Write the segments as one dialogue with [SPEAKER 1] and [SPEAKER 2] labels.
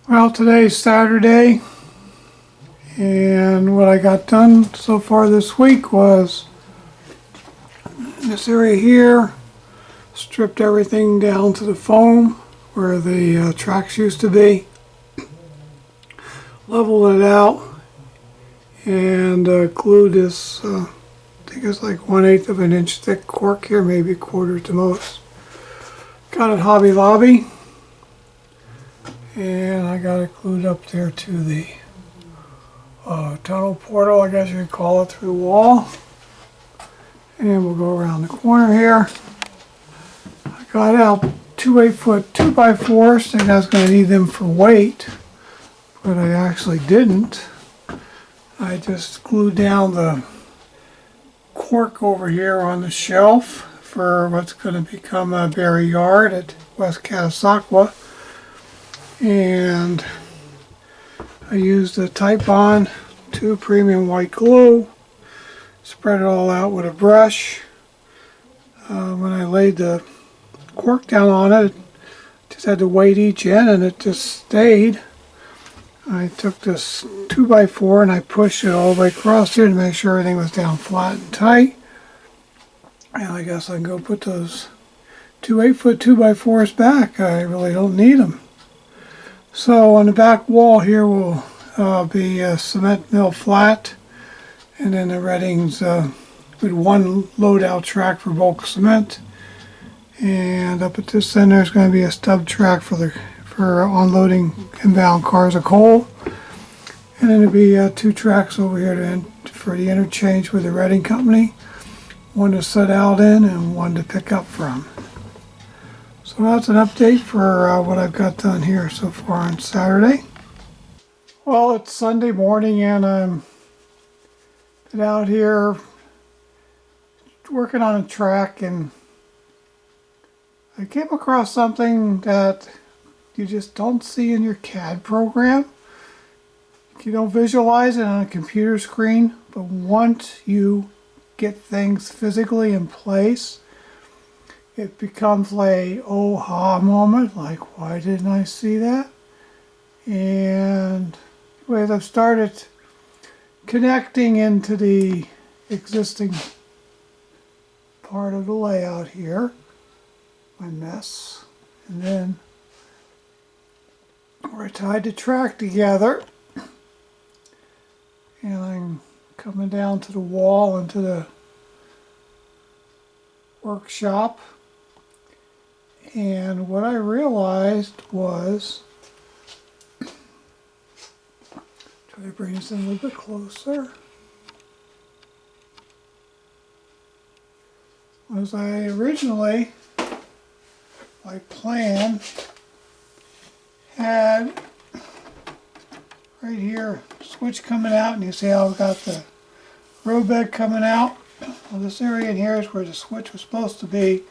[SPEAKER 1] Well, today's Saturday, and what I got done so far this week was in this area here, stripped everything down to the foam where the tracks used to be, leveled it out, and glued this, I think it's like 1/8 of an inch thick cork here, maybe a quarter at the most. Got it Hobby Lobby, and I got it glued up there to the tunnel portal, I guess you could call it, through the wall. And we'll go around the corner here. I got out two 8-foot 2x4s, and I was going to need them for weight, but I actually didn't. I just glued down the cork over here on the shelf for what's going to become a Biery Yard at West Catasauqua. And I used the Type-On 2 premium white glue, spread it all out with a brush. When I laid the cork down on it, just had to weight each end and it just stayed. I took this 2x4 and I pushed it all the way across here to make sure everything was down flat and tight. And I guess I can go put those two 8-foot 2x4s back. I really don't need them. So on the back wall here will be a cement mill flat, and then the reddings with one load out track for bulk cement, and up at this end there's going to be a stub track for unloading inbound cars of coal, and then there'll be two tracks over here for the interchange with the redding company, one to set out in and one to pick up from. So that's an update for what I've got done here so far on Saturday. Well, it's Sunday morning and I'm out here working on a track, and I came across something that you just don't see in your CAD program. You don't visualize it on a computer screen, but once you get things physically in place, it becomes like a oh-ha moment, like, why didn't I see that? And as I've started connecting into the existing part of the layout here, my mess, and then where I tied the track together, and I'm coming down to the wall into the workshop. And what I realized was, try to bring this in a little bit closer, was I originally, my plan had right here switch coming out, and you see how I've got the road bed coming out. Well, this area in here is where the switch was supposed to be.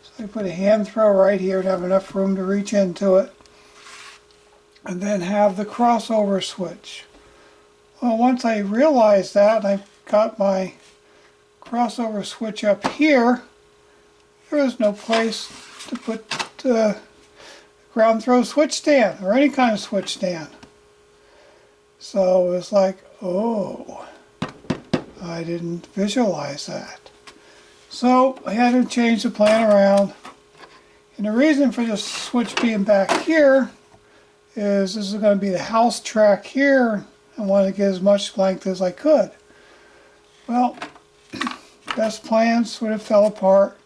[SPEAKER 1] So I put a hand throw right here to have enough room to reach into it, and then have the crossover switch. Well, once I realized that, I got my crossover switch up here, there was no place to put the ground throw switch stand or any kind of switch stand. So it was like, oh, I didn't visualize that. So I had to change the plan around. And the reason for this switch being back here is this is going to be the house track here. I wanted to get as much length as I could. Well, best plan sort of fell apart.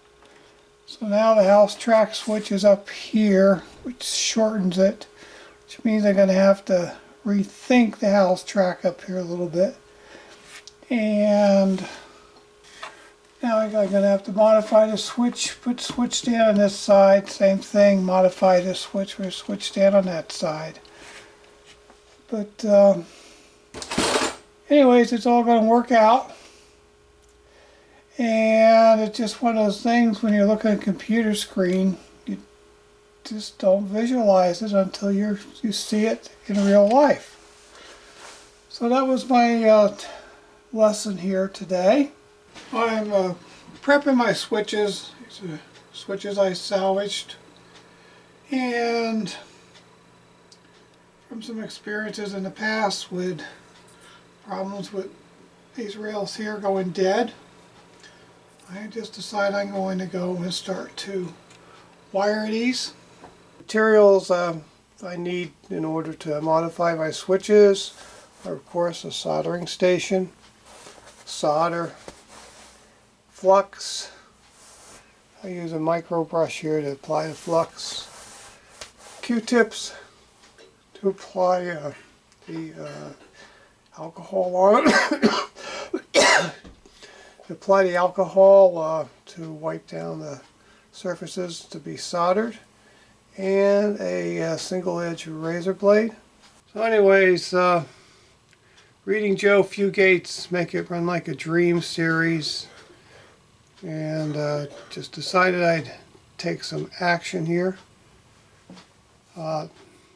[SPEAKER 1] So now the house track switch is up here, which shortens it, which means I'm going to have to rethink the house track up here a little bit. And now I'm going to have to modify the switch, put switch stand on this side, same thing, modify this switch for a switch stand on that side. But anyways, it's all going to work out. And it's just one of those things when you're looking at a computer screen, you just don't visualize it until you see it in real life. So that was my lesson here today. I'm prepping my switches. These are switches I salvaged. And From some experiences in the past with problems with these rails here going dead, I just decided I'm going to go and start to wire these. Materials I need in order to modify my switches are, of course, a soldering station, solder, flux. I use a micro brush here to apply the flux, Q-tips to apply the alcohol on it. Apply the alcohol to wipe down the surfaces to be soldered, and a single edge razor blade. So anyways, reading Joe Fugate's Make It Run Like a Dream series, and just decided I'd take some action here.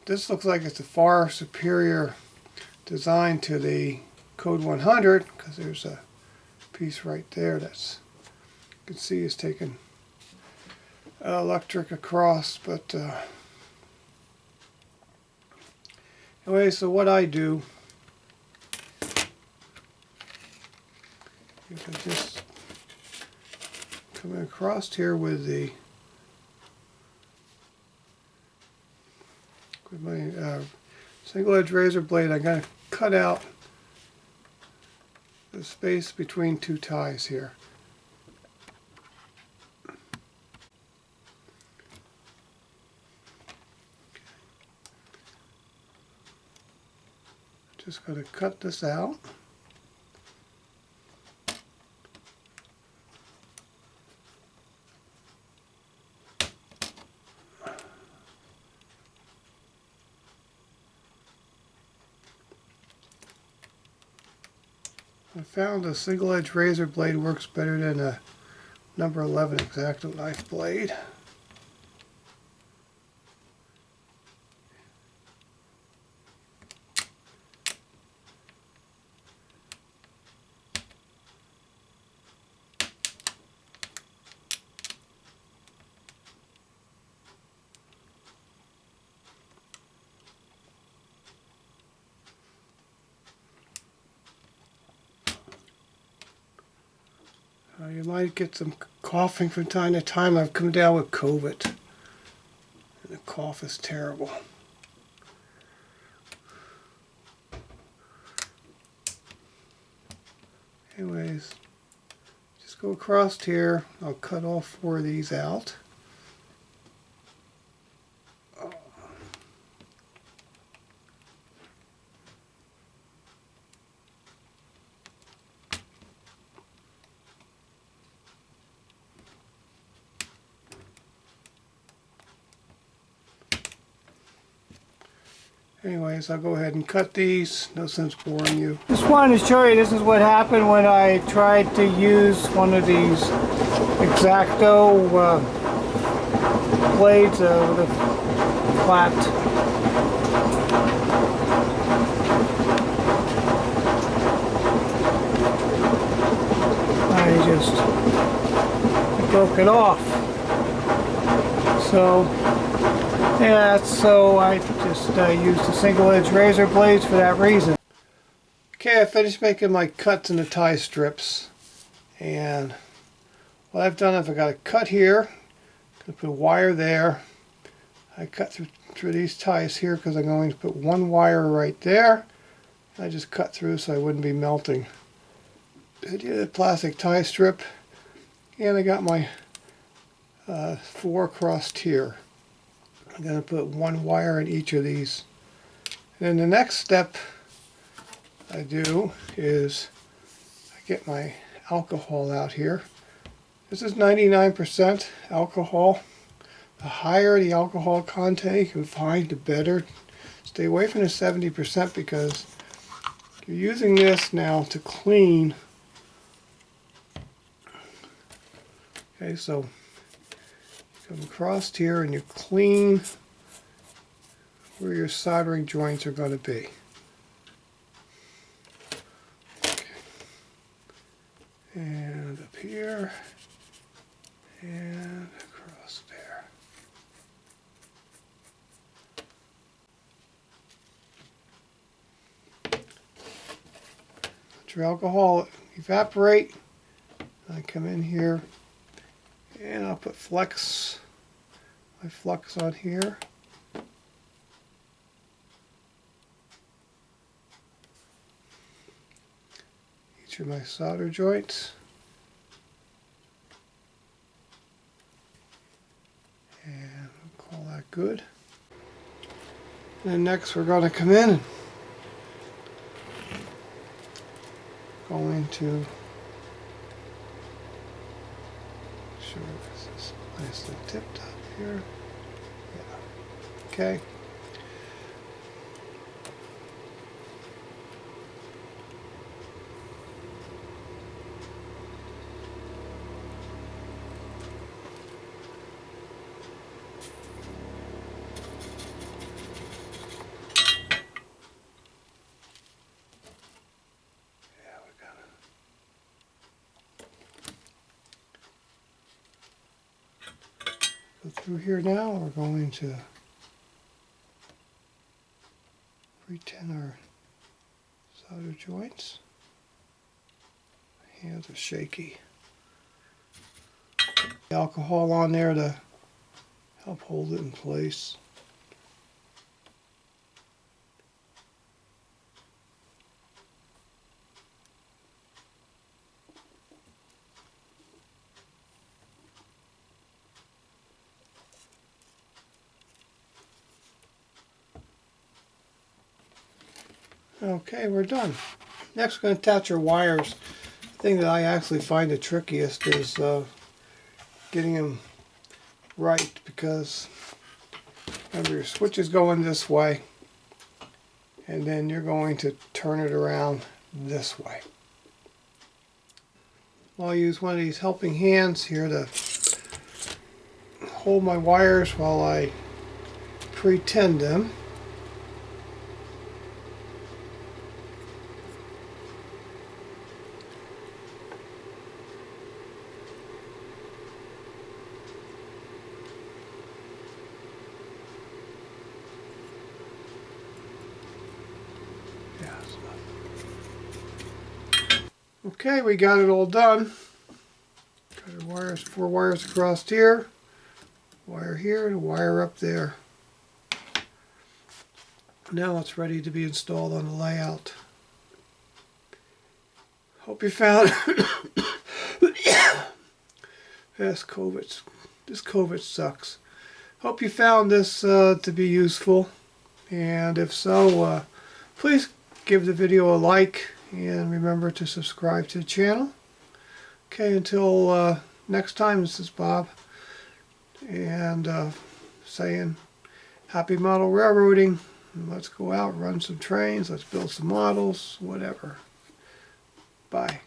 [SPEAKER 1] This looks like it's a far superior design to the Code 100, because there's a piece right there that's, you can see, is taken electric across. But anyway, so what I do is I just come across here with my single edge razor blade. I'm going to cut out the space between two ties here. Just going to cut this out. I found a single edge razor blade works better than a number 11 X-Acto knife blade. You might get some coughing from time to time. I've come down with COVID, and the cough is terrible. Anyways, just go across here. I'll cut all 4 of these out. Anyways, I'll go ahead and cut these. No sense boring you. Just wanted to show you, this is what happened when I tried to use one of these X-Acto blades with a flat. I just broke it off. So yeah, so I just used the single edge razor blades for that reason. Okay, I finished making my cuts in the tie strips, and what I've done is I've got a cut here, I'm going to put a wire there. I cut through these ties here because I'm going to put one wire right there. I just cut through so I wouldn't be melting. I did a plastic tie strip, and I got my 4 crossed here. I'm going to put one wire in each of these. And then the next step I do is I get my alcohol out here. This is 99% alcohol. The higher the alcohol content you can find, the better. Stay away from the 70% because you're using this now to clean. Okay, so come across here and you clean where your soldering joints are going to be. Okay. And up here and across there. let your alcohol evaporate. I come in here and I'll put my flux on here. Each of my solder joints. And we'll call that good. And next we're going to come in and going to sure this is nicely tipped up here. Yeah. Okay. Go through here now. We're going to pretend our solder joints. My hands are shaky. Alcohol on there to help hold it in place. Okay, we're done. Next we're going to attach our wires. The thing that I actually find the trickiest is getting them right, because remember your switch is going this way and then you're going to turn it around this way. I'll use one of these helping hands here to hold my wires while I pretend them. Okay, we got it all done. Got our wires, 4 wires across here, wire here, and a wire up there. Now it's ready to be installed on the layout. Hope you found this COVID sucks. Hope you found this to be useful, and if so, please give the video a like. And remember to subscribe to the channel. Okay, until next time, this is Bob. And saying happy model railroading. Let's go out, run some trains, let's build some models, whatever. Bye.